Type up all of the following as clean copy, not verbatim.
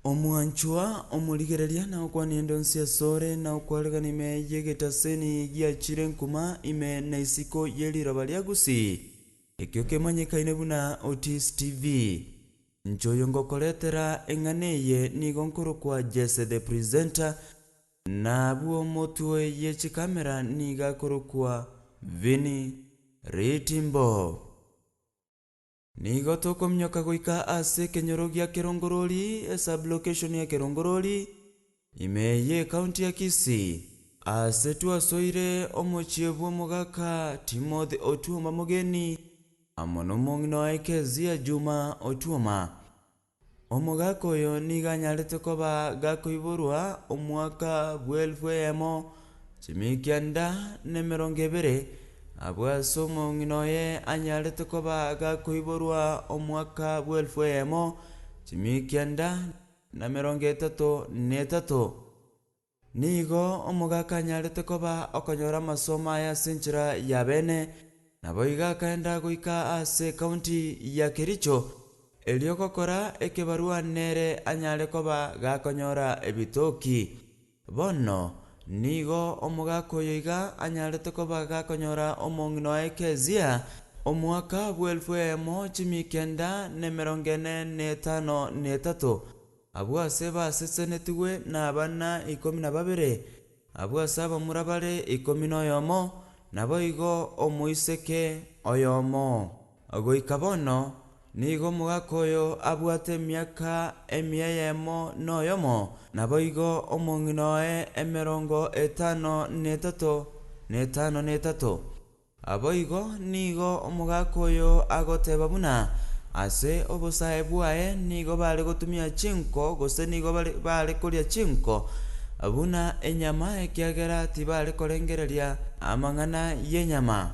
Omwanchwa omurigereria na okwani endonsia sore na okwaregana ime yegetaseni giachire nkuma ime na isiko yeliraba ria gusi ekio kemanyikaine buna Otis TV nchoyo ngokoretera eng'aneye nigo nkorokwa Jesse the Presenter na buo motwe yechikamera niga korokwa Vini Ritimbo nigo tokomnyoka goika ase kenyoro gia Kerongorori sub-location ya Kerongorori imeye county ya Kisii ase twasoire omochiebu omogaka Timothy Otuoma Mogeni amono mong'ino aikezia Juma Otuoma omogaka oyo niga nyarete koba gakoiborwa omwaka bwelfwemo chimikianda nemerongo ebere abwase omong'ino ye anyarete koba gakoiborwa omwaka bwelfwemo chimikianda na merongo etatu netatu nigo omogaka anyarete koba okonyora amasomo aya sinchira ya bene nabo iga kaenda goika ase county ya Kericho elio gokora ekebarua nere anyare koba gakonyora ebitoki bono nigo omogaka oyo iga anyarete koba gakonyora omong'ino ekezia omwaka bwelfwemo chimikianda nemerongo ene netano netatu abwase basesenetiwe na abana 12 abwase abamura bare 11 nabo igo omoiseke oyomo goika bono nigo omogaka oyo abwate emiaka 100 noyomo nabo igo omong'ino emerongo 53 netatu abo igo nigo omogaka oyo agoteba buna ase obosae bwae nigo bale gotumia chinko gose nigo bale koria chinko abuna enyama ekiagera tibale korengereria amang'ana yenyama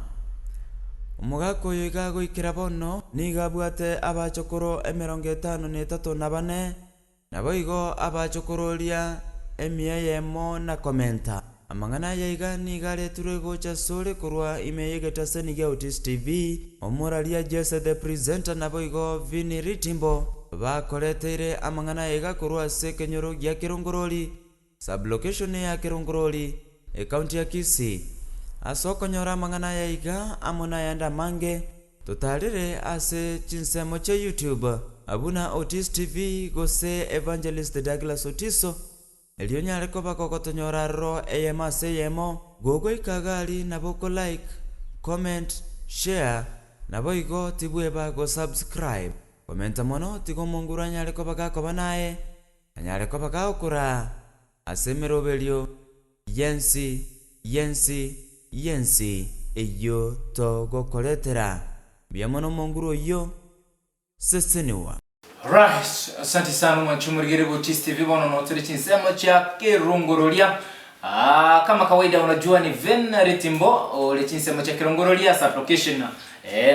omogaka oyo iga goikera bono niga abwate abachokoro 53 na bane nabo igo abachokororia 100 na komenta amang'ana yaiga niga returwe gocha sore korwa ime yegetaseni gia Otis TV omoraria Jesse the Presenter nabo igo Vini Ritimbo bakoreteire amang'ana yaiga korwa ase kenyoro gia Kerongorori sub-location ya Kerongorori county ya Kisii asokonyora amang'ana yaiga amona yanda mange totarire ase chinsemo cha YouTube abuna Otis TV gose Evangelist Douglas Otiso elio nyare koba kokotonyora ro eyema seyemo gogo ikagali naboko like comment share nabo igo tibweba go subscribe komenta mono tigo mongura nyare koba gakoba naye nyare koba gaokura asemerobelio yensi eyo togokoretera biamono monguro yo seseniwa. Right, asante sana mwachumurigere Otis TV bono noteri chinsemo cha Kerongororia. Kama kawaida unajua ni Vini Ritimbo ole chinsemo cha Kerongororia sub-location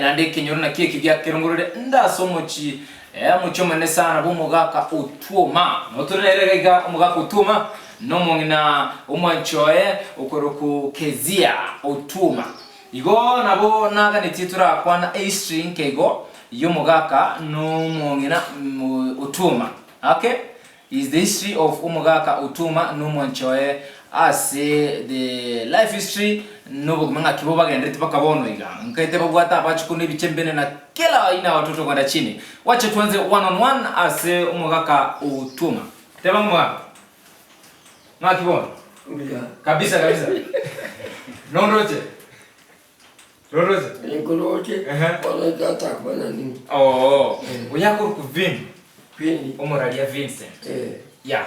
na ndike nyoro na kiki gya Kerongororia nda somochi muchomene sana bomogaka Otuoma notorerega omogaka Otuoma no mong'ina omwanchoe okoroku kezia Otuoma igo nabo naga nititura kwana A string kego yomogaka no mong'ina Otuoma. Okay, is the history of omogaka Otuoma no mwanchoe ase the life history no bogmanga kiboba gendete bakabono iga nkaite babwata abachukune bichembene na kila aina watoto kwenda chini. Wacha tuanze one on one ase omogaka Otuoma. Teba mwa na kibono kabisa Nonroje Ngoroje wala data bana nini uyako ku Vini omoralia Vincent ya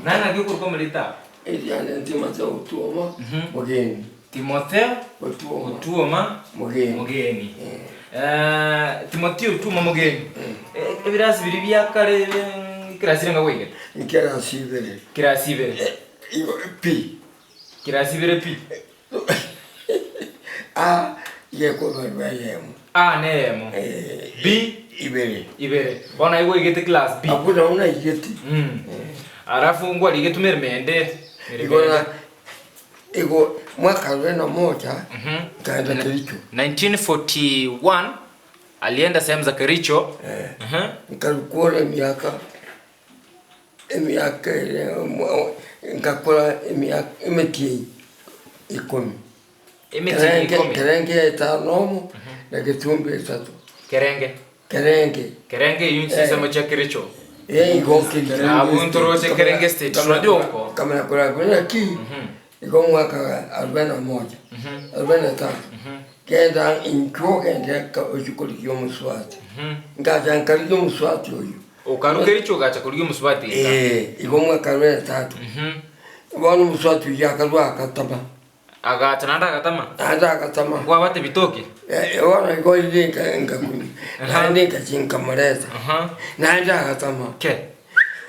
nana giko komelita Eliane Timotheo Otuoma Mogeni Timotheo Otuoma Mogeni Timotheo Otuoma Mogeni ebirasi biri byakare kirasire ngawege kirasibere P kirasibere P yeko bayemo nemo B ibere bona iwe igete class B abuna una igeti arafu ngwali igetumere mende ego mwaka wena moja kaenda Kericho 1941 alienda sehemu za Kericho nikalikuwa miaka emiaka ngakora emiaka emeti 10. Kerenge 5 na Gitumbi 3. Kerenge yunchi sama cha Kericho. Igonki. Abuntoroche Kerenge state. Unajua huko? Kama nakula kuna ki. Iko mwaka 41. 43. Kenda incho kenda ka uchukuliyo Muswati. Ngaja nkaliyo Muswati oyo. Ukarukericho gacha kuliyo Muswati. Iko mwaka 43. Bwana Muswati yakalwa akatama. Agatananda akatama. Kwa wate bitoke. Wana iko ile ngakuni. Nandi kachinka mareta. Nanda akatama.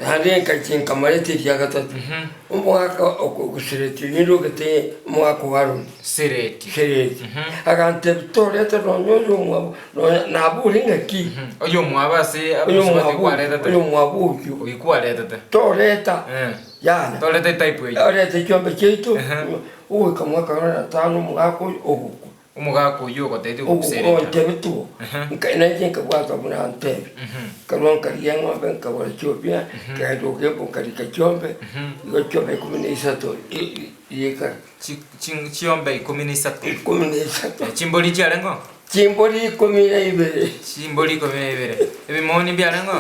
Nandi kachinka mareta yakatatu. Umwaka okusireti nindo kete mwaka waro. Sireti. Agante toreta no nyozo na buringa ki. Oyo mwabase abusubati kwareta. Oyo mwabukyo. Oyikwareta. Toreta. Yana. Toreta type oyo. Toreta kyombe chetu. Uwe kamwaka 5 mwako obuku. Umugako yuko tete kusereka. O tebetu. Nkaina jenka bwata buna antebe. Kalon kaliyango benka wala chopia. Kaido kempo kalika chombe. Yo chombe 13 yeka. Chombe 13. 13. Chimboli chalengo. Chimboli 12. Chimboli 12. Ebi moni bialengo.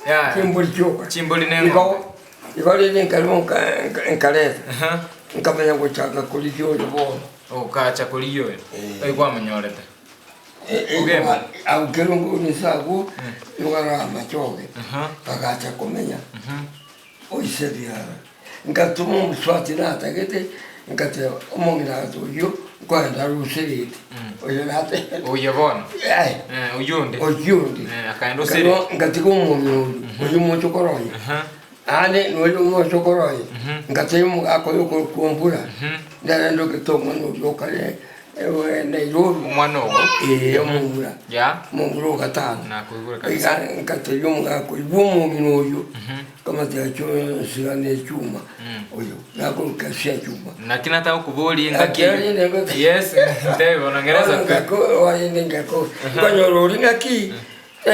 Ya. Chimboli choka. Chimboli nengo. Iko ni kalon kaleta. Nkamenya kuchaka kuliyo bono. Kacha kuliyo. Kwa manyoreta. Ugema. Au kelungu ni sagu. Yugara machoge. Pagacha komenya. Oiseria. Ngatumu Muswati na tagete. Ngate omongira tuyo. Kwa ndaru seriti. Oyo nate. Oyo bono. Uyonde. Akaendo seriti. Ngatiko omongira. Oyo mochokoroye. Ane noyo mochokoroye. Ngate mu akoyo kuombura. Ndana ndo kitomo no lokale. Nairobi mwana ogo omungura ya munguro gatano na kugura kabisa nkatelyo mugako ibomo minoyo kama tacho sigane chuma oyo nako kasia chuma na kinata ukuboli ngaki yes ndevo nangereza ngako waende ngako kanyoro ngaki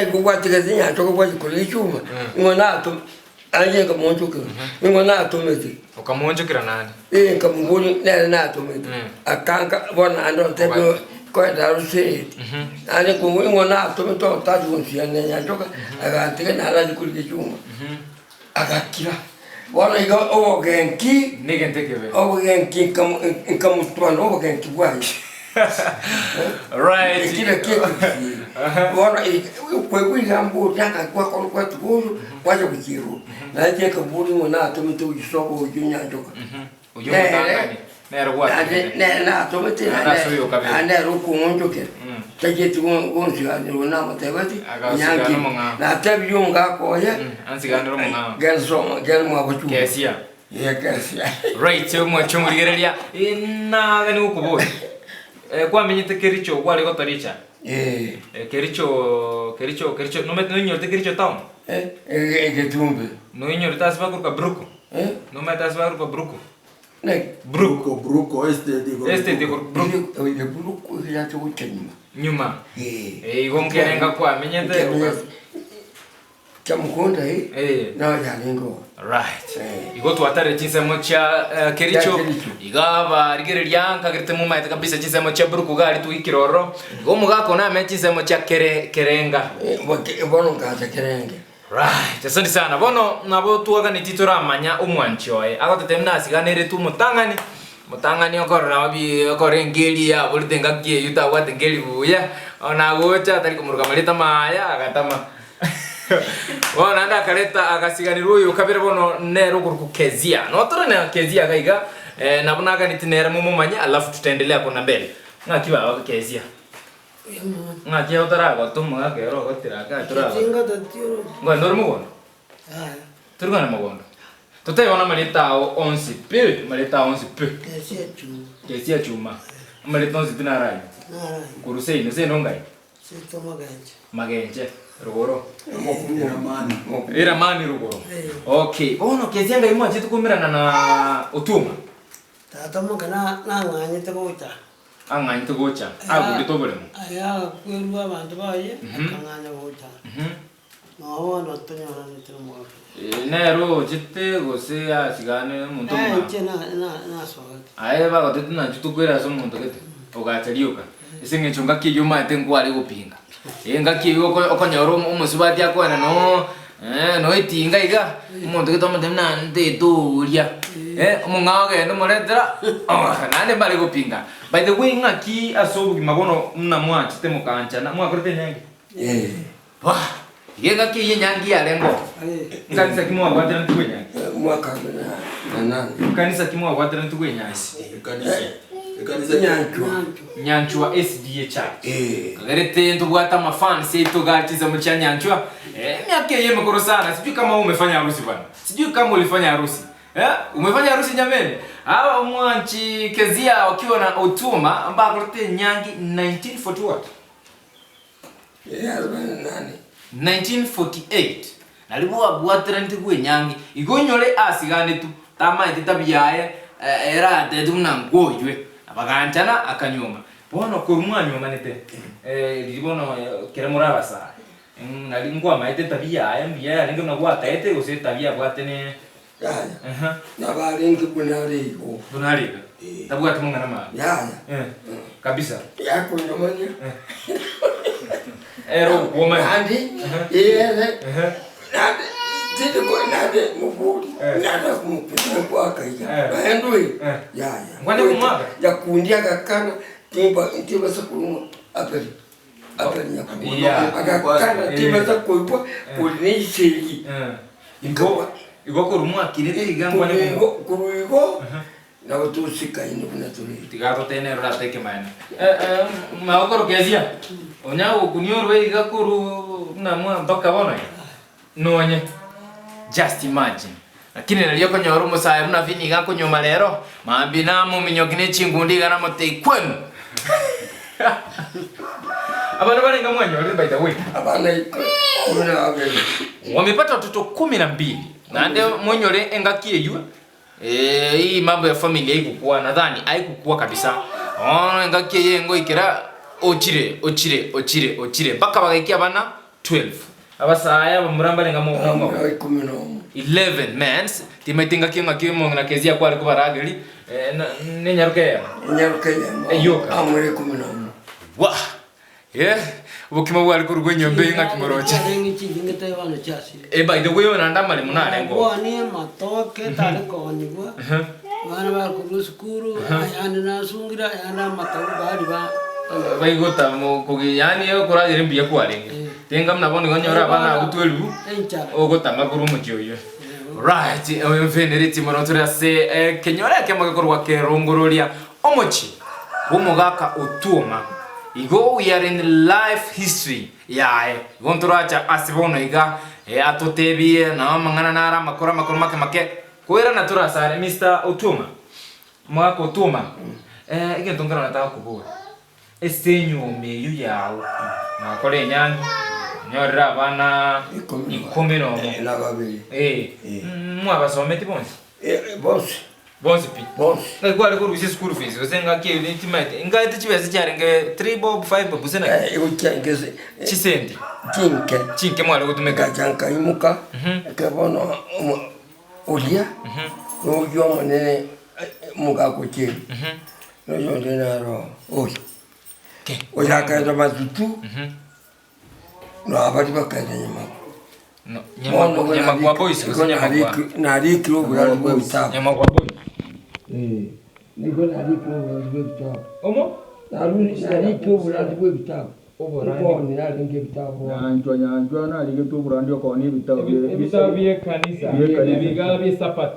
ngubwatike zinya toko kwa kule chuma ngonato anje kamonjoke ngonato meti ukamonjokera nani kamunguri nato meti akanga bona ando tebo kwa darusi ane kungu ngonato meto taju kunsia nenya toka agantike nala dikuli chuma agakira bona igo ogenki nigentekebe ogenki kamutwano ogenki bwai right kile kitu bona kwa jambo tanga kwa tukuru kwa kujiru na je kaburi mona atomete ujisoko ujunya ndoka ujunya tangani nero kwa na atomete na ruku njoke taje tugonzi ani na matebati nyangi na tabi yunga ko ya ansiganiro monga gelmo abachu kesia kesia right mo chumurigerelia na gani ukuboi kwa menyete Kericho kwale gotoricha Kericho no me nyote Kericho town Gitumbi no nyote tasba kwa Bruco no me tasba kwa Bruco ne Bruco este digo Bruco Bruco ya tu nyuma igonkerenga kwa menyete chamukunda na ya lingo right igo twatare chinsemo cha Kericho igaba rigereria nkagirite mu maite kabisa chinsemo cha Bruco gari tu ikiroro igo mugako na me chinsemo cha Kerenga bono ngaza Kerenge right asante sana bono nabo tuaga ni titora manya umwanchoe agotetemna siganere tu mutangani okorra wabi okorengeli ya bulitenga kie yuta watengeli buya ona gocha tari kumuruka malita maya agatama wana anda kaleta agasiganirwo yo kabere bono nero kukezia no tore na kezia gaiga nabonaga nitinera mumumanya alafu tutaendelea kuna mbele ngakiwa kezia ngakia utaraga tumu agero gotiraga turaga ngo ndoro mugondo turugana mugondo tutayona malita 11 p malita 11 p kezia chuma malita 11 pinarai kurusei nse nongai magenje rugoro era mani rugoro okay bono kezia ngai mwa chitu kumirana na utuma tatamo kana nganyete gocha anganyete gocha agudito bolemo aya kwirwa abantu baye akanganya gocha no no tonyora nitero mwaka nero jite gose asigane muntu na mwa so aye ba gote na tutukwera so muntu kete ogachariuka isinge chunga kiyuma ate ngwari gupinga enga kiyo okonyoro umusubati akwana no itinga iga umuntu kitoma temna ndeturia umungage no moretera nande bali gupinga. By the way ngaki asobu magono mna mwa chite mukancha na mwa kurete nyangi wah yenga ki nyangi ya lengo kanisa kimwa gwatera ntwe nyangi mwaka na kanisa kimwa gwatera ntwe nyangi kanisa nyanchwa SDA Church kagerete ntubwata mafans yeto gachiza mu nyanchwa myake yeme koro sana sijui kama umefanya harusi bwana sijui kama ulifanya harusi umefanya harusi jameni hawa mwanchi kezia wakiwa na Otuma ambako rote nyangi 1940 1948 nalibuwa bwatera ntigwe nyangi igonyole asigane tu tama itabiyaye era deduna ngoywe abaganchana akanyoma bono ko umwanya manete libono keremura basa nali ngwa maite tabiyaye mbiya linga na bwata ete ose tabiya bwatene na baringi bunarigo tabwata mungana ma kabisa yako nyomanya ero woman andi nade tidi ko nade mubuli nada kumupita kwa kaija baendui ngwande kumwaga ya kundia gakana timba sakuluma apeli nyakuwa agakana timba sakuluma kulini shiri Igo kurumwa kirete igangwa ne kuruigo na utusika ino kuna tuli tigato tene rate ke mane maogoro kezia onya ukunyorwe igakuru na mwa mpaka bona nonye just imagine lakini naliyo konyoro musaye muna vini gako nyoma lero mambi namo minyogine chingundi gana mote kwenu abana bale ngamwanyo by the way abana kuna abele wamepata watoto 12 na ndio mwenyole engakie yua hii mambo ya familia haikukua nadhani haikukua kabisa engakie yengo ikira ochire mpaka bagaikia bana 12 abasaya bamuramba lenga mo 11 mens timetinga kinga kimo na kezia kwa alikuwa rageli nenyaruke yoka amure 11 wa ubukima bwali ku rugwenyo mbe inga kimoroche by the way ona ndamale munale ngo wani matoke tale konyibwa bana ba ku skuru ayana nasungira ayana matabu bari ba baigota mo kugi yani yo kurajire mbiye kwalenge tenga mnabone gonyora bana utwelu ogota makuru mukyoyo right emfeneriti monotura se kenyora kemo gakorwa ke rongororia omochi umugaka Otuma. Igo we are in life history yae gonturacha asibono iga atotebie na mangana nara makora make kwera natura sare Mr. Otuma mwako Otuma ige tongana nataka kubura esenyu meyu yao na kole nyangi nyorra bana 10 na babili mwa basometi bonse bonse pi na kwale ko bisi school fees osenga ke ultimate ngate chibese cyarenge 3 bob 5 bob sena ucyangeze chisendi chinke mwale gutumeka chanka imuka kabono ulia no yo manene muka kuchi no yo denaro ke oya kaenda matutu no abati bakaenda nyama kwa boys na rikiro bura bitabu nyama kwa boys niko na rikiro bura bitabu omo na rikiro bura bitabu Obo ni na linge bitabu nyanjwa na linge to bura ndio kwa ni bitabu bie kanisa biga bie sapat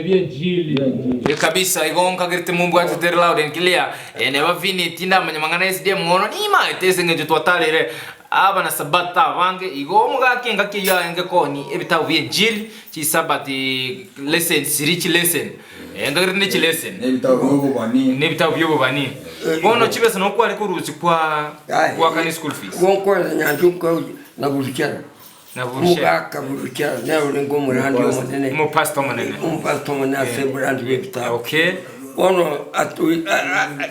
bie jili kabisa igonka girte mumbu ateter lauden kilia ene bavini tinda manyamangana SDM ngono ima etesenge jo totalere aba na sabata wange igo muga kenga kiya enge koni ebitabu bie jili chi sabati lesson sirichi lesson enga girne chi lesson ne bitabu byo bani bono chibesa no kwale kuruzi kwa kani school fees gonko nyanjuko na buruchara muga kaburuchara na ulengo murandi omonene mo pastor monene ase brand bitabu okay ono atu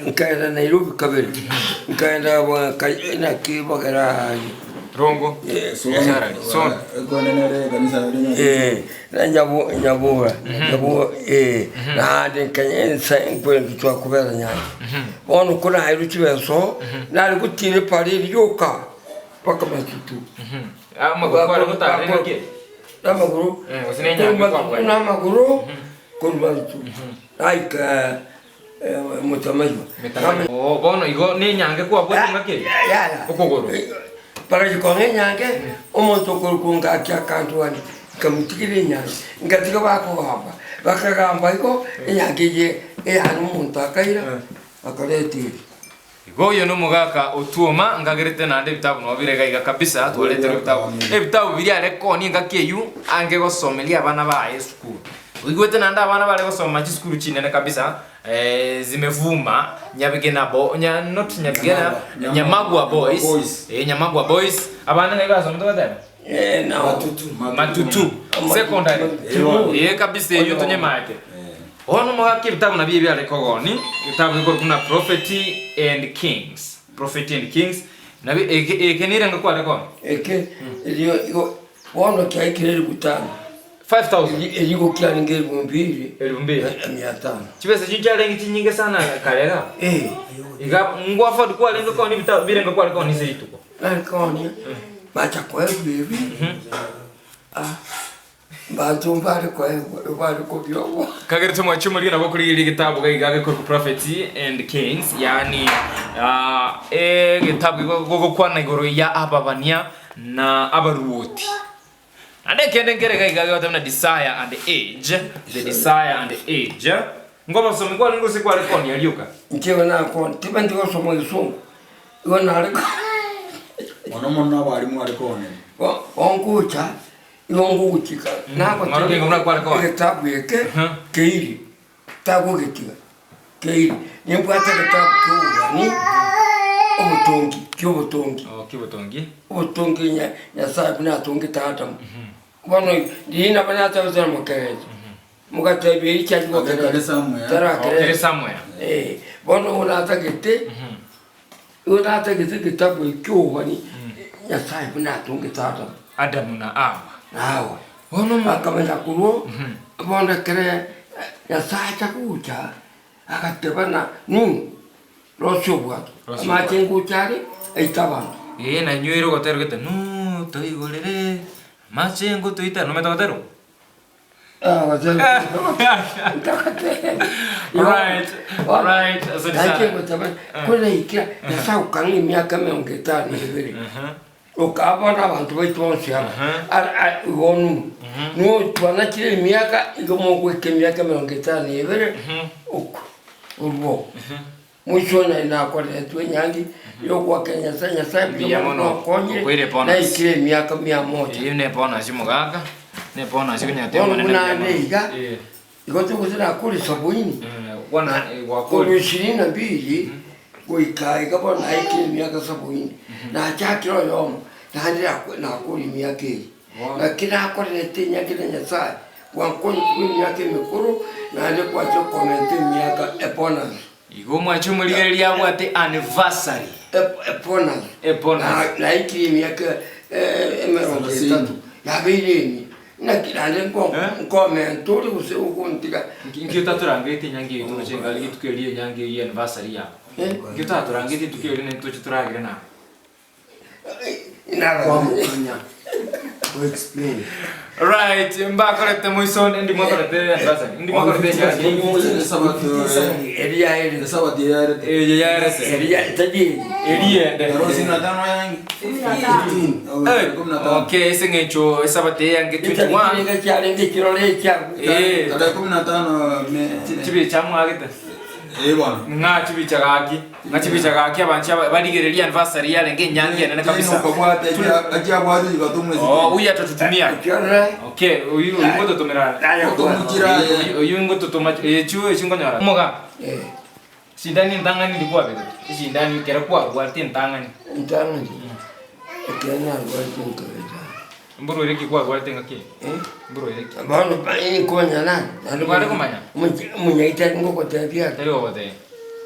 nkaenda Nairobi kabeli nkaenda na kibagara Rongo. Sarali. Son. Gonenere kanisa lini. Na nyabura. Na de kanye sai kwen twa kubera nyanya. Bono kuna iru chibeso na likutire pari yoka paka matutu. Magoro gutare ngake. Namaguru. Usinenya ngakwa. Namaguru. Kunbantu. Aika mutamaji. Oh, bono igo ni nyange kwa bwete ngake. Ya. Okogoro. Para jikonge nyange omuntu kurukunga akyakantuani kamutikire nyange ngatika bako hapa bakagamba iko nyange je hanu muntu akaira akareti igo yo no mugaka otuoma ngagerete na bitabu no birega iga kabisa twalete bitabu biri are koni ngakeyu ange gosomelia abana ba school igwete nanda abana bale gosoma chi school chinene kabisa zimevuma nyabigena not nyabigena Nyamagwa boys Nyamagwa boys abana ngai basoma tokatera na matutu secondary kabisa yo tonye make ono mwaka bitabu na bibia ale kogoni bitabu iko kuna Prophecy and Kings na ekenire ngakwa ale ko iyo wono kai kireri gutana 5000 eligo kyani ngeri 2500 chibese chinjale nyingi sana kalega iga ngwafa dukwa lengo kwa ni bitabu birenga kwa ko ni seituko koni bacha kwa bibi bantu mbare kwa byo kagere tumwa chumuri na bokuri iri gitabu gaiga ko Prophecy and Kings yani gitabu gogo kwa na igoro ya ababania na abaruoti ande kende ngere gaiga gata na Desire and Age ngoba somi kwa ngo sikwa rekoni aliuka nkiwa na ko tibendi ko somo isungu iwana ariko Mwana bari mu alikone. Ongucha yonguchika nako maroke ngomna kwa rekoni kitabu yake keiri tabu gitika keiri nimbwata kitabu kyubani obutongi nya sabu na tongi tata bono dina bana tawza mukere mukatebe ichaji ko kere samwe bono unata gete kitabu kyubani nya sabu na tongi tata Adamu na Hawa bono akamenya kuruo bono kere nya sacha kucha akatebana Roshobwa machengu chari aitabana na nyuiro gotero gete no toigorere machengu toita no metotero wazee right so this kule ikia yasa ukangi miaka 500 hivi ukabona abantu baitonsha wonu no twana kile miaka ngomo kweke miaka 500 hivi urwo mwisho na kwa letu nyangi yo kwa Kenya sasa pia konye na ikile miaka 100 hiyo ne pona simugaka ne pona sikunyate mwana neiga ikoto kuzina kuli sabuini wana wakoli 22 kuika ikabona ikile miaka 70 na chakiro yomo na kuli miaka na kila kwa lete nyangi na saa kwa konye miaka mikuru na ile kwa komenti miaka epona igo mwachumuligeria yabwate anniversary epona na iki miaka emerongo 3 yabireni na kilale comment uri kuse ukuntika ngitaturangete nyangi tuchenga litukelie nyangi anniversary ya ngitaturangete tukelie nento chituragire na inara explain right mbakorete muison ndi mwakorete anniversary ndi mwakorete eria Sabati eria tadi eria Rosina tano yangi. okay sengecho sabate yangi 21 ninga chale ndi kirole cha Kada 15 chibi chamwagite bwana. ngachibicha gaki abancha baligereria anniversary yale ngenyangi nene kabisa Ajia bwadu ikatumwe uyu atatutumia okay uyu ngoto tumira uyu ngoto tuma chuo chingonyara moga sindani ndangani ndikwa bebe sindani kera kwa gwarte ndangani Kenya ngwa mburu ireki kwa gwarte ngaki mburu ireki bano bani konya na ngware kumanya munyaita ngoko tabia tari wote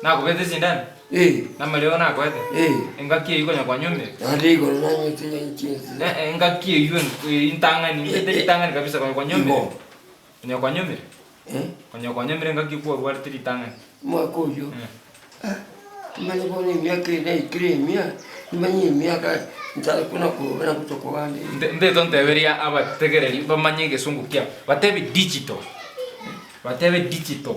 na kubete sindani Na maliona kwete. Engaki iko nya kwa nyumba. Ndigo na nyitinye nchinzi. Engaki hiyo intangani, mbete intangani kabisa kwa nyumba. Nya kwa nyumba. Kwa nyumba engaki kwa warte intangani. Mwakuyo. Mani boni miaka ile kremia. Mani miaka ntala kuna kubona kutoko wandi. Nde tonte veria aba tegereri bamanye gesungu kia. Batebe digital. Batebe digital.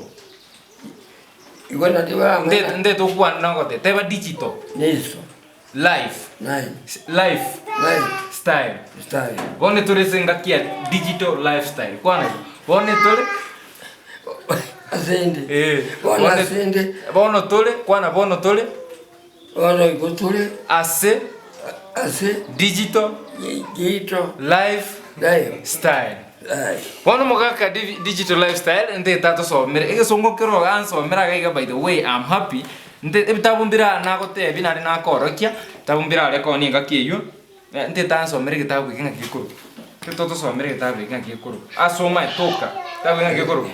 Igona tiba. Nde to kwa nangote. Teba digital. Niso. Life style. Bone tole senga kia digital lifestyle. Kwana. Bone tole asende. Bona asende. Bono tole, kwana bono tole. Ono igotole Ase digital lifestyle. Bono mogaka digital lifestyle nde tato so mere ege songo kero anso mera ga by the way I'm happy. Nde tabumbira na gote binari na korokia tabumbira ale ko ni ngakiyo. Nde tanso mere gitabu kinga kikuru. Toto so mere gitabu kinga kikuru. Asoma toka. Tabu kinga kikuru.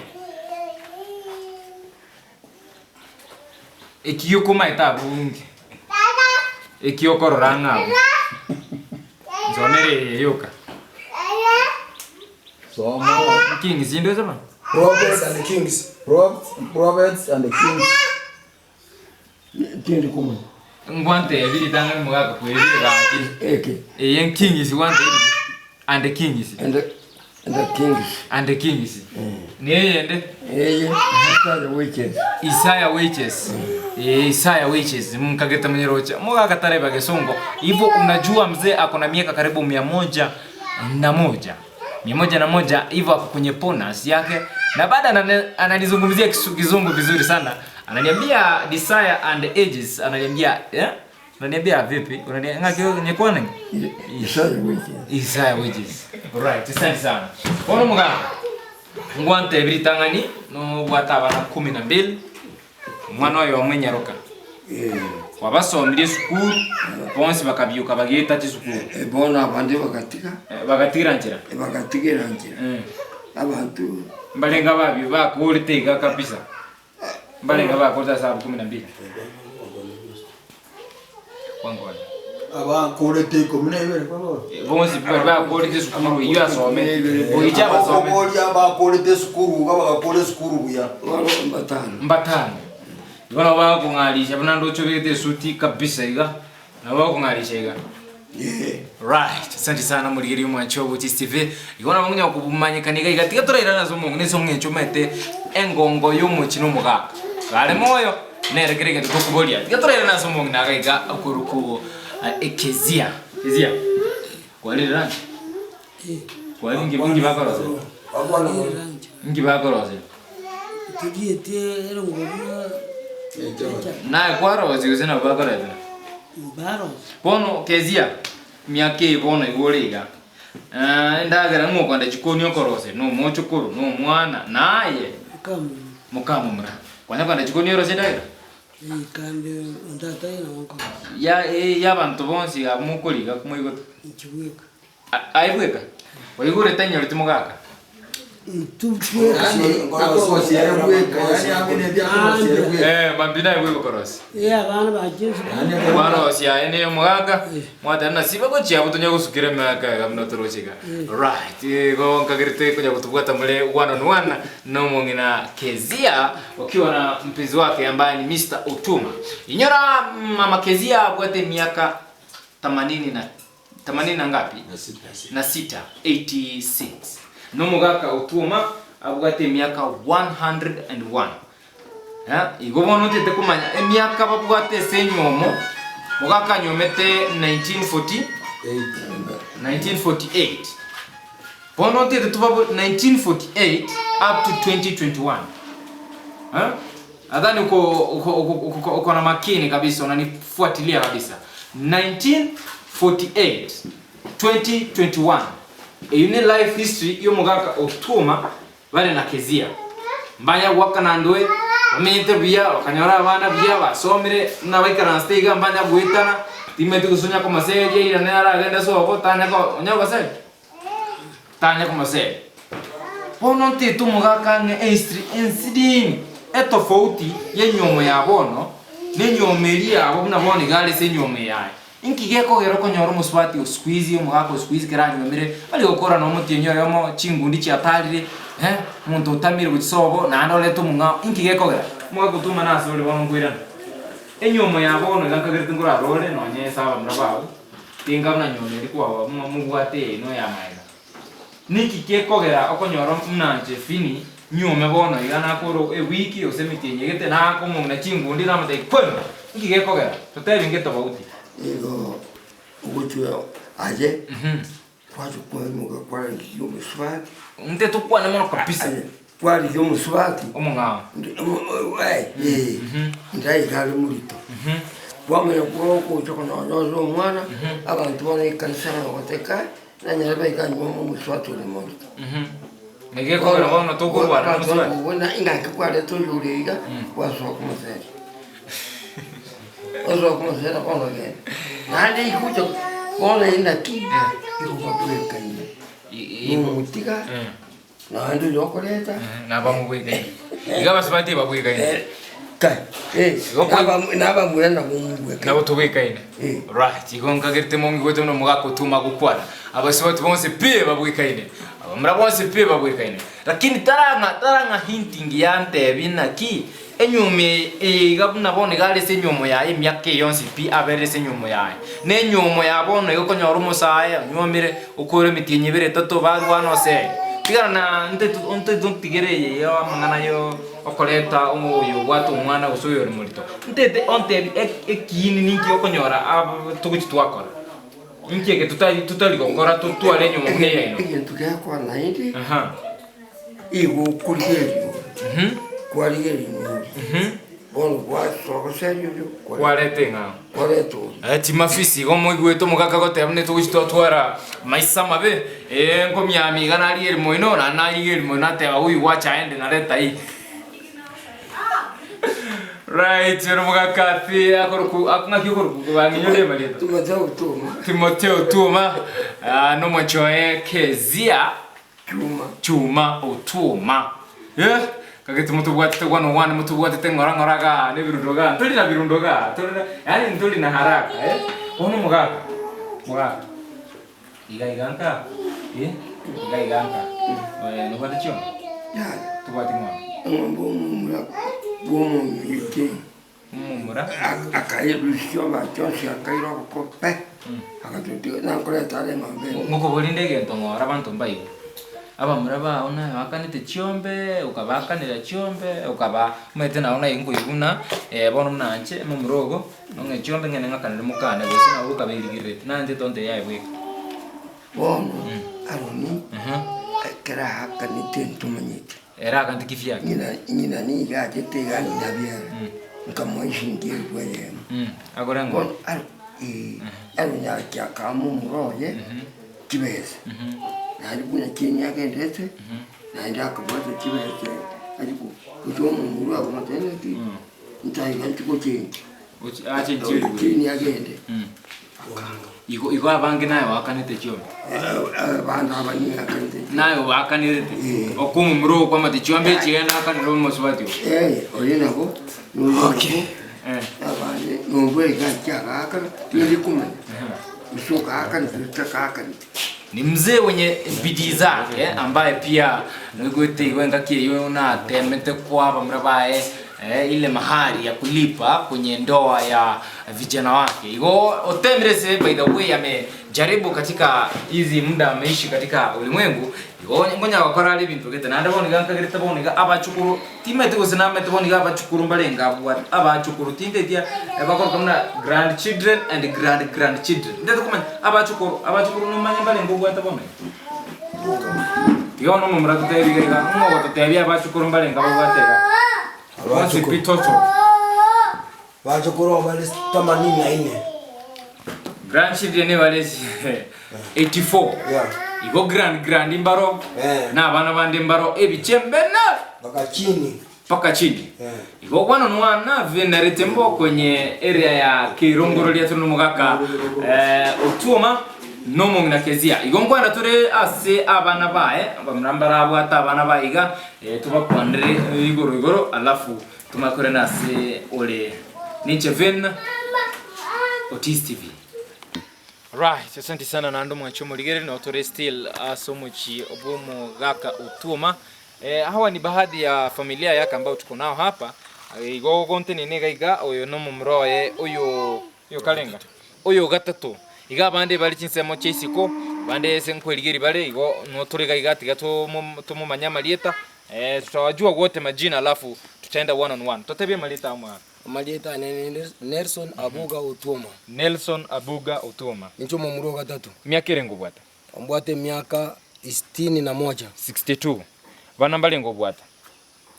Ekiyoko maitabu ungi. Ekiyoko ranga. Zonere yoka. So Kings indo zama. Prophets and the Kings. Prophets and the Kings. Tindi kuma. Ngwante ebiri tanga mugaga kwebiri ga Eke. Yen Kings wante and the Kings. And the Kings. Ni yende. Isaiah Witches. Mkageta mnyerocha. Mugaga tareba gesongo. Hivyo unajua mzee ako na miaka karibu 101. 101 hivyo ako kwenye bonus yake na baada ananizungumzia kizungu vizuri sana. Ananiambia Desire and Ages, ananiambia ananiambia vipi? Unaniambia nyekwa nini? Isaiah Witches. Right, asante sana. Ono mga ngwante ebritangani no wataba na 12 mwana yo mwenyaroka. Wabasomire sukuru bonse bakabyuka bagita tisukuru bona abandi bagatika bagatirangira abantu mbalenga babi bakulitega kabisa mbalenga bakoza sababu 12 kwangwa aba kulete komnebere kwa bonse bakulite sukuru iyo asome boija basome aba kulete sukuru baba sukuru buya mbatano Bwana wako ngalisha bana ndo chobete suti kabisa iga na wako ngalisha iga. Right. Asante sana muligiri mwanchobo TV. Igona bangunya kubumanyikanika igatika turayirana zo mungu neso mwencho mete engongo y'umukino mugaka. Gale moyo neregerege tukubolia. Igaturayirana zo mungu nagaiga akuruku ekezia. Kezia. Kwali rangi. Kwali ngi bakoroze. Abana ngi bakoroze. Tugiye ngobya Na kwaro zina bakoroze. baro Bono kezia miake bono igoliga. Ndagara ngo kwanda chikoni okorose no mochukuru no mwana naye mukamu mra. Kwanya kwanda chikoni orose daira. kandi ndata ina wako Ya bantu bonsi amukoliga kumwigo chiweka aibweka. Waigure tanyo litimugaka. Bambina ibwe korose. Bana ba Jesu. Bana osia ene mugaga. Mwata na siba ko chia butonya gusukire maka gamno torochika. Right. Go nkagirite kuja kutubwata mule one on one no mongina Kezia ukiwa na mpenzi wake ambaye ni Mr. Otuma. Inyora mama Kezia abwate miaka 80 na ngapi? Na 6 86. No mugaka Otuma abwate miaka 101. Igobono tete kumanya miaka babwate senyomo mugaka nyomete 1948. Bono tete tubabo 1948 up to 2021. Adhani uko na makini kabisa unanifuatilia kabisa. 1948 2021. Une life history yo mugaka Otuma bale na Kezia. Mbanya waka na ndoe amente bia okanyora abana bia basomire na baikana stega mbanya guitana timete gusunya ko maseje ira nara agenda so botanya ko onyago se tanya ko maseje bono tito mugaka nge history incident etofauti yenyomo ya bono nenyomeria abo buna bone gale se nyome yae inkigeko gero konyoro muswati squeeze umugako squeeze kiranyo mire ali okora no mutinyo yomo chingundi chiatalire muntu utamire gusobo na ndole tumunga inkigeko gero mugako tuma naso le bono kwira enyomo yabo no gankagirite ngura role no nyesa bamrabawo tinga na nyome likwa mugwate no ya maiga niki kekogera okonyoro mnanje fini nyume bono igana koro wiki osemitinye gete na komo na chingundi na mate kweno niki kekogera totebi ngeto bauti ego ugochwa aje kwacho kwa muga kwa yumu swati nte tukwa na mono kabisa kwa yumu swati omongao ndai gale murito wame ko choko no mwana abantu bone kansana goteka na nyarebe kanyo mu swati le mono ngeke ko ro no to ko bana muswati wona ingaka kwa le to yuriga kwa so ko mosere ozo ko mosere ko no ge nani kucho kone ina ki yuko kwa kanyo mutika na ndu yokoleta na bamubweka igaba swati babweka kai naba mwena mumubweka na utubweka ine right igonga gerite mongi gote no mugako tuma gukwara abaswati bonse pe babweka ine mrabonse pe babweka ine lakini taranga hinting yante binaki enyume igabuna bone gale se nyumo ya emyake yonse pi abere se nyumo ya ne nyumo ya bono yo konyoro musaya nyumire ukore mitinye bere toto bagwano se tigana nte tigere yo mangana yo okoleta umuyo watu mwana usuyo rimurito nte onte ekini ninki okonyora tuguchi twakora inki ke tutali gokora tutwale nyumo ngeya ino intu kwa naindi igo kurigeri kwaligeri bono kwa soko serio kwalete nga kwaleto ati mafisi gomo igweto mugaka gote amne tuguchi twara maisa mabe ngomyami gana ali elimo ino na nali elimo nate uyu wacha ende na leta hii right yero mugaka fi akoruku akunga kikoruku banginyole malito Timotheo Tuma no mochoe kezia chuma otuma kageti mutubwate kwano wana mutubwate tengoranga ne birundoga tuli na birundoga tuli yani tuli na haraka ono mugaka igaiganka igaiganka no bate chyo ya tubwate ngwa bomo yike mumura akayerushyo bacyosha akairo ko pe akatuti na koleta le mambe ngoko bolindege ntongora abantu mbayi abamuraba ona bakanite chiombe ukabakanira chiombe ukaba mete na ona ingu iguna bono mnanche mumurogo onge chiombe ngene ngakanire mukane gusina ukabirigire nande tonte yaibwe bono aroni kera hakanite ntumanyite era kanti kifia nyina ni gaje te gani dabia nkamoishingie kwaye agorango nya kya kamu muroye kibese na Kenya gendete na nda kabata kibese ariko ujomo muru abo matene ntai kantuko chenji ache njiri kini agende iko abange nayo wakanite chombe bana abani akanite nayo wakanirete okumu muro kwa mati chombe chigenda akaniro muswati oyena ko okay abane nombwe gachaka aka tuli kumanya usoka aka nitaka aka ni mzee wenye bidii zake ambaye pia ngote wenga kiyo na temete kwa bamrabae ile mahari ya kulipa kwenye ndoa ya vijana wake. Igo Otemrese by the way amejaribu katika hizi muda ameishi katika ulimwengu. Igo ngonya wakora ali bintu gete nanda boni ganka gereta boni ga abachukuru timete gusina mete boni ga abachukuru mbalenga bwa abachukuru tinde dia bakora kamna grandchildren and grandchildren. Ndeto kuma abachukuru no manya mbalenga bwa tabone. Igo no mumra tuteri ga ngo tuteri abachukuru mbalenga bwa tega. What's the total? Wachukuru wale 84. Grandchildren wale 84. Yeah. Igo grand imbaro. Na bana bande imbaro ebichembe na paka chini. Igo bwana nwana venarete mbo kwenye area ya Kirongorolia tunu mugaka Otuma nomo na kezia. Igo ngwana tore ase abana bae bamrambara abata abana baiga tuba kwandre igoro alafu tumakore nase ole Ninche Ven Otis TV. Right, asante sana na ndo mwachomo ligere na otore still asomuchi obomo gaka utuma. Hawa ni baadhi ya familia yake ambao tuko nao hapa. Igogonte nene iga oyo no mumroye oyo kalenga. Oyo gatatu. Iga bande bali chinsemo chisiko bande senkweligeri bale igo no tore iga tigato mu manyama lieta. Tutawajua wote majina alafu tutaenda one on one. Tutebie malita amwa. Malita Nelson Abuga Utuma. Nelson Abuga Utuma. Nicho mumuro gatatu. Miaka irengo bwata. Mbwate miaka 61. 62. Bana mbalengo bwata.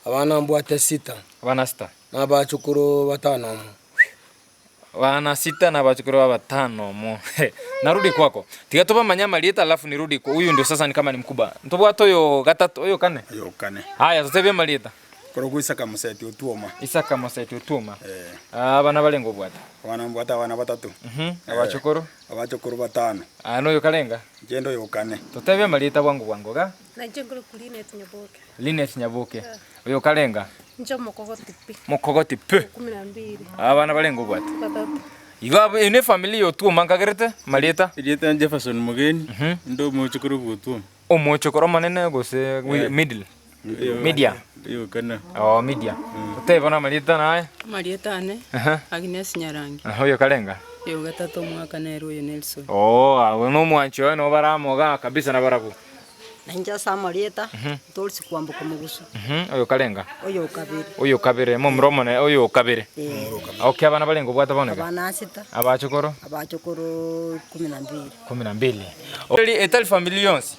Abana mbwate 6. Bana 6. Na bachukuru batano mu. Wana 6 na bachukuru batano mu. Narudi kwako. Tigatoba manyama lieta alafu nirudi kwa huyu ndio sasa ni kama ni mkubwa. Ntobwato yo gatatu yo kane. Yo kane. Haya tutebye malita. Korogu Isaka Museti Utuma. Isaka Museti Utuma. Bana balengo bwata. Wana mbwata wana batatu. Abachukuru. Abachukuru batano. No yo kalenga. Jendo yo kane. Tutebye malita bwangu ga. Na jengolo Linet Nyaboke. Linet Nyaboke. Yo kalenga. Njo Mokogoti P. Mokogoti P. 12. Bana balengo bwata. Batatu. Iga ine familia Utuma ngagerete malita. Ileta Jefferson Mugeni. Ndo mochukuru Utuma. Mochukuru manene gose middle. Media. Yo kana. Media. Tutebona malita naye. Malita ane. Agnes Nyarangi. Hoyo kalenga. Yo gatatu mwaka na Royo Nelson. No mwancho no baramoga kabisa na barabu. Nanja sa Malita. Tolsi kwambuka mugusu. Oyo kalenga. Oyo kabiri. Oyo kabiri mo mromone oyo kabiri. Okay abana balengo bwata boneka. Abana 6. Abachokoro. Abachokoro 12. 12. Oli etal familions.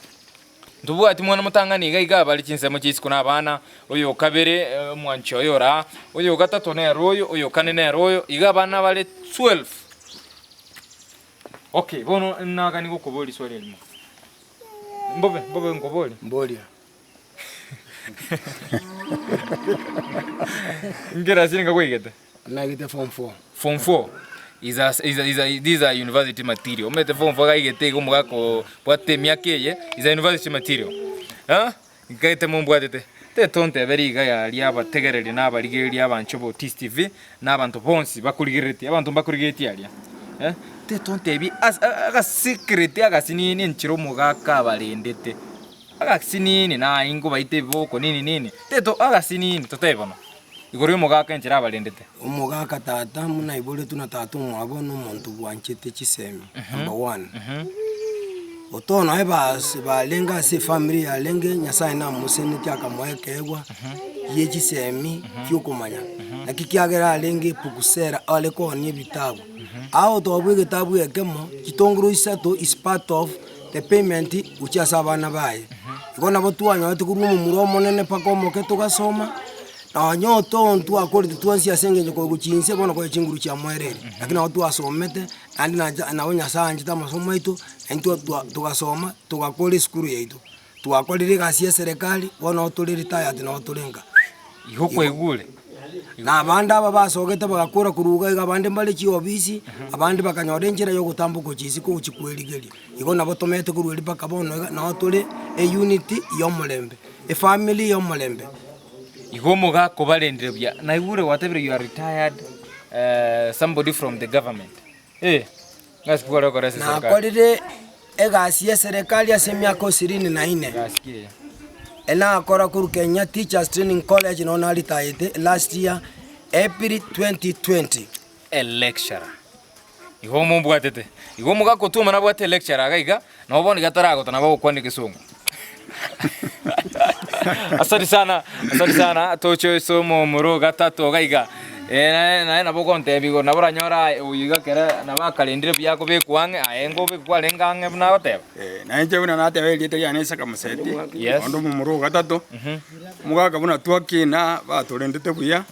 Ndubu ati mwana mutangani iga bali chinsemo chisiko na abana oyo kabere mwancho yora oyo gatatu ne royo oyo kane ne royo iga bana bale 12. Okay bono naga niko koboli swali elimo mbobe ngoboli mboli ngera singa kwigete na gite form 4 these are university material. Umete form 4 gaigete go mugako bwate miakeye is a university material. Ngaite mumbwatete. Te tonte beri ga liaba tegereri na baligeri abanchobo Otis TV na abantu bonsi bakuligireti abantu bakuligeti alia. Te tonte bi aga secret aga sinini nchiro mugaka balendete. Aga sinini na ingo baite boko nini. Te to aga sinini totebona. Igori mugaka nchira balendete. Umugaka tata muna ibole tuna tatu mwabona umuntu bwanchete chisemi. Number 1. Otono balenga se family alenge nyasaye na museni cyaka mwekegwa yechisemi cyukumanya. Nakikyagera alenge pukusera ale ko ni bitabo. Aho tobwe gitabu ekemo kitonguru isato is part of the payment uchasa abana baye. Igona botuanya batukuru mu muromo nene pakomo ke tugasoma. Na nyoto ntu akori tuansi asenge ko guchinse bona ko chinguru cha mwerere lakini watu asomete andi na onya sanje ta masomo itu entu tugasoma tugakora skuru yetu tugakorire gasi ya serikali bona oturi retired na oturenga ihoko igule na abandi aba basogete bagakora kuruga abandi mbale chi obisi abandi bakanyorengera yo gutambuko chisi ko chikweligeri iko nabo tomete kururi bakabona na oturi e unity yo mulembe e family yo mulembe. Igomo ga kobalendere bya na igure whatever you are retired somebody from the government ngasikora kwa serikali na korire egasi ya serikali asemia ko 24 gasikie ena akora kuru Kenya Teachers Training College no na retired last year April 2020 a lecturer igomo mbwatete igomo ga kotuma na bwate lecturer agaiga na oboni gatarago tana bako kwani kisungu. Asante sana tocho somo muro gatatu gaiga na boko ntebigo na buranyora uyiga kera na bakalendire byako bekwange ayengo bekwalengange na bateba na nje buna na tebe lite ya Isaka Museti ondo mu muro gatatu mugaga buna twakina batolendete buya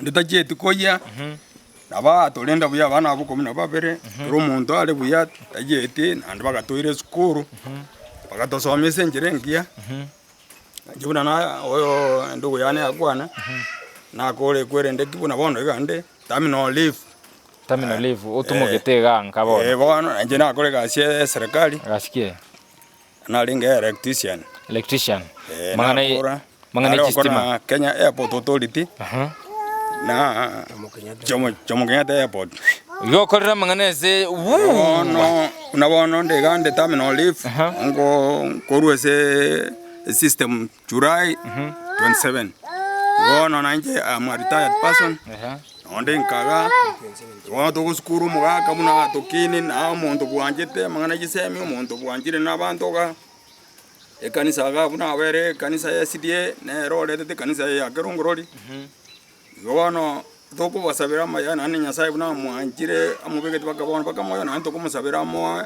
ndita jetu koya naba tolenda buya bana abuko muna babere ro muntu ale buya tajeti andi bagatoire skuru bagatosomese njirengia jibuna na oyo ndugu yane akwana na kole kwere kibuna bono igande terminal leave utumugitega nkabona bono nje na kole gasie serikali gasikie na linga electrician mangana stima Kenya Airport Authority na Jomo Kenyatta Airport. Yokorera manganeze no unabono ndegande terminal leave ngo koruese system July 27. Yono nanje am a retired person. Onde nkaga watu kuskuru mugaka muna tokini na muntu bwanjete mangana gisemi umuntu bwanjire nabantoga ekanisa ga buna were kanisa ya CDA ne rolete kanisa ya Kerongoroli. Yono toko basabira mayana ni nyasaye buna mwanjire amubegeti bakabona bakamoyo na ntoko musabira mo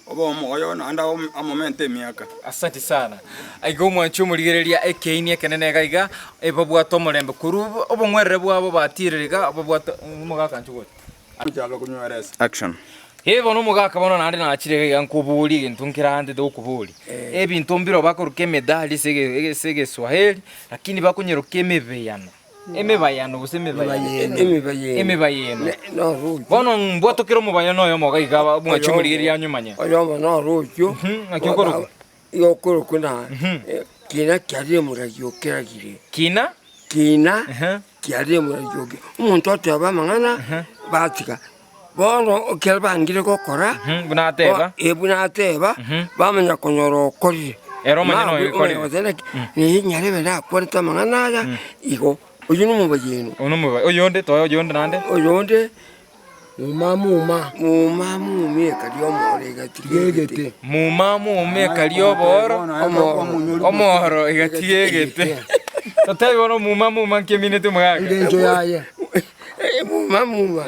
obo moyo na anda amomente miaka. Asante sana. Aigo mwanchu murigereria ekeini kenene gaiga ebabwa tomolembe kuru obo ngwerere bwabo batiririga obo bwa mugaka nchugo. Action. Hebo no mugaka bono nandi na achire gaiga nkubuli gintunkira hande do kubuli. Ebintu mbiro bakoruke medali sege Swahili lakini bakunyeruke mebeyano. Emebayano guseme bayano. Emebayano. No, bono mbwato kiro mubayano yo mogaiga mwanchu murigereria nyumanya. Oyo no rojo. Akikoro. Yokoro kuna kina kyari muragyo kiragire. Kina kyari muragyo. Umuntu ataba mangana batika. Bono kelbangire kokora. Bunateba. Bunateba bamenya konyoro kori. Ero manyano ikori. Ni nyare bera kwarita mangana ya iko. Oyo numubayeno. Oyonde to oyonde nande. Oyonde Muma kaliyo more gatigegete. Muma kaliyo boro omoro gatigegete. Totai bono muma keminete mwaga. Ngenjo yaye. Muma.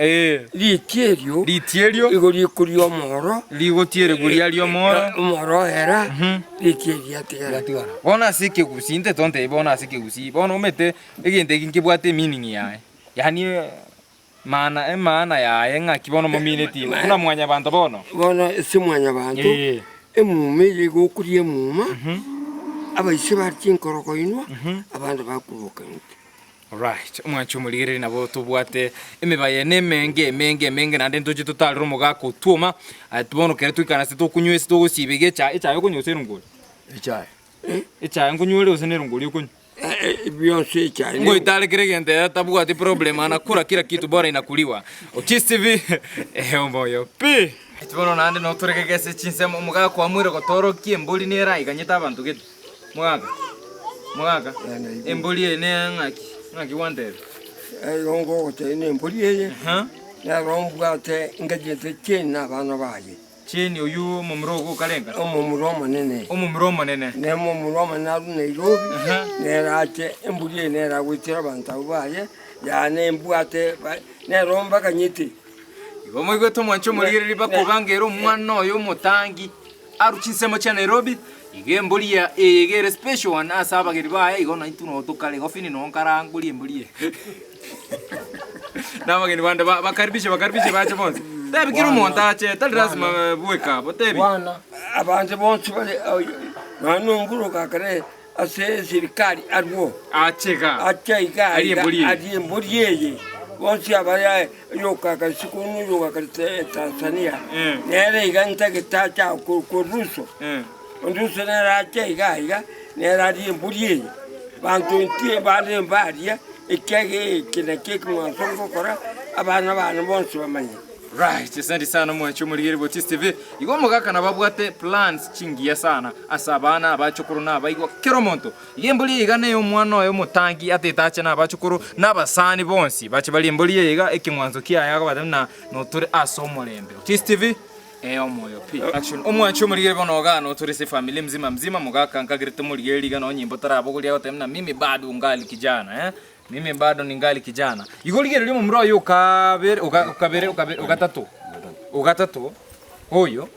Litierio. Igori kuriyo moro. Ligotiere gurialio moro. Moro era. Litieria tigara. Bona sike gusinte tonte bona sike gusi. Bona mete egente kinkibwate meaning yae. Yani maana ya yenga kibono momineti kuna mwanya bantu bono si mwanya bantu emume gokurie muma abaisi barkinkoroko inwa abantu bakubuka. Right, mwanchu muligere nabo tubwate emibaye menge nande ntoje total romo gako tuma atubono kere tukana sito kunywese to sibege cha yo kunyose runguli echa ngunyule usene runguli ukunyu Beyonce chai. Ngo itale kiregende tabu ati problem anakula kila kitu bora inakuliwa. Otis TV moyo pi. Tubono nande no turegegese chinsemo mugaga kwa mwire gotoro kiembuli ni era iganyita abantu gitu. Mugaga. Embuli ene ngaki wandere. Yongo gote ne embuli ye. Ya rombugate ngajete chena bana baye. Cheni uyu mumrogo kalenga. Mumroma nene. Ne mumroma na Nairobi. Ne rache embuli ne ra witira banta baye. Ya ne mbuate ne romba kanyiti. Igomo igoto mwancho muligere bakobangero mwana oyo mutangi. Aruchinsemo cha Nairobi. Ige embuli ya egere special one asaba giri baye igona ituno tokale gofini no nkaranguli embuli. Namageni banda bakaribishe bache bonse. Tebi kiro montache tal lazima bueka botebi. Bwana abanje bonse bale nanu nguru kakare ase serikali arwo achega ari embuli ye bonse abaya yoka sikunu yoka Tanzania nere iganta gitacha kuruso onduso nera achega nera ari embuli ye bantu ntie bale mbaria ikege kinake kumwanzo kora abana bonse bamanye. Right, asante sana mwancho muligere Otis TV. Igo mugaka nababwate plans chingiya sana asabana abachukuru nabaigwa keromonto. Yembuli igane yo mwana yo mutangi atetache nabachukuru nabasani bonsi bache bali embuli yiga ekimwanzo kiya yaga badana no turi asomolembe. Otis TV omoyo pi action omwancho muligere bonoga no turi se family mzima mugaka nkagirite muligere liga no nyimbo tarabo kulia gotemna mimi bado ungali kijana Mimi bado ningali kijana. Igoligere limo mro yo ukabere ugatatu. Oyo.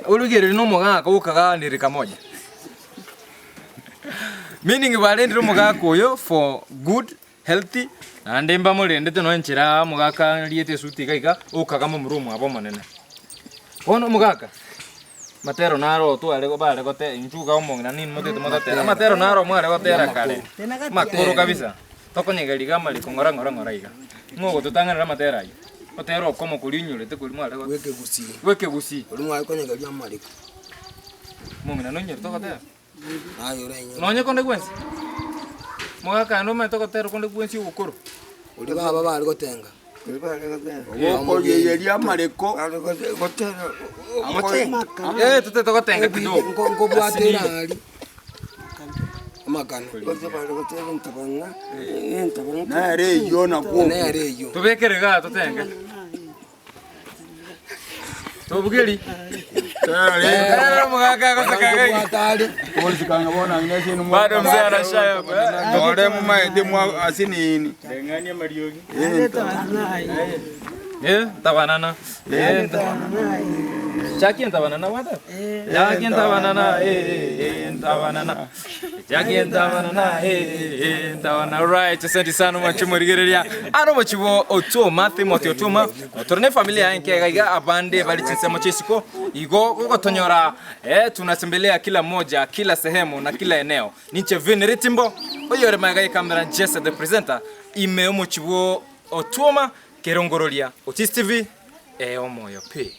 Oligere no mugaga ukaga nirika moja. Meaning balendro mugaga koyo for good healthy and emba molendete no enchira mugaga liete suti gaiga ukaga mu mrumu abo manene. Ono mugaga Matero naro tu alego bale gote inchuga omongina nini mote mote matero naro mwale gotera kale makuru kabisa toko nyegaliga mali ngora iga ngogo tutangana matera ayo otero komo kulinyule te kuli mwale weke gusi uri mwale ko nyegaliga mali mongina no nyer toko te ayo renyo no nye konde kwensi Mugaka no metoko tero konde kwensi ukuru. Uri baba bari gotenga. Woko yeyeria mareko. Tute toko tenga kidogo. Ngo bwatera ali. Magano. Bose bari gotera ntabanga. Na reyo na ko. Na reyo. Tubekerega tutenga. Tobugeri. Mugaka akosakaga. Polisi kanga bona ngine no. Bado mzee anashaya. Tore mu maende mu asinini. Ngania mariogi. Tabanana. Chaki tabanana wada. Chaki tabanana tabanana. Chaki tabanana tabanana. Right, asante sana mwachumurigereria. Ano mwachibo Otuma, Timothy Otuma. Torne familia yake gaiga abande bali chinsema chisiko. Igo gotonyora tunatembelea kila moja, kila sehemu na kila eneo. Ninche Veneritimbo. Oyore magai kamera Jesse the presenter. Ime mwachibo Otuma Kerongorolia. Otis TV. Omoyo P.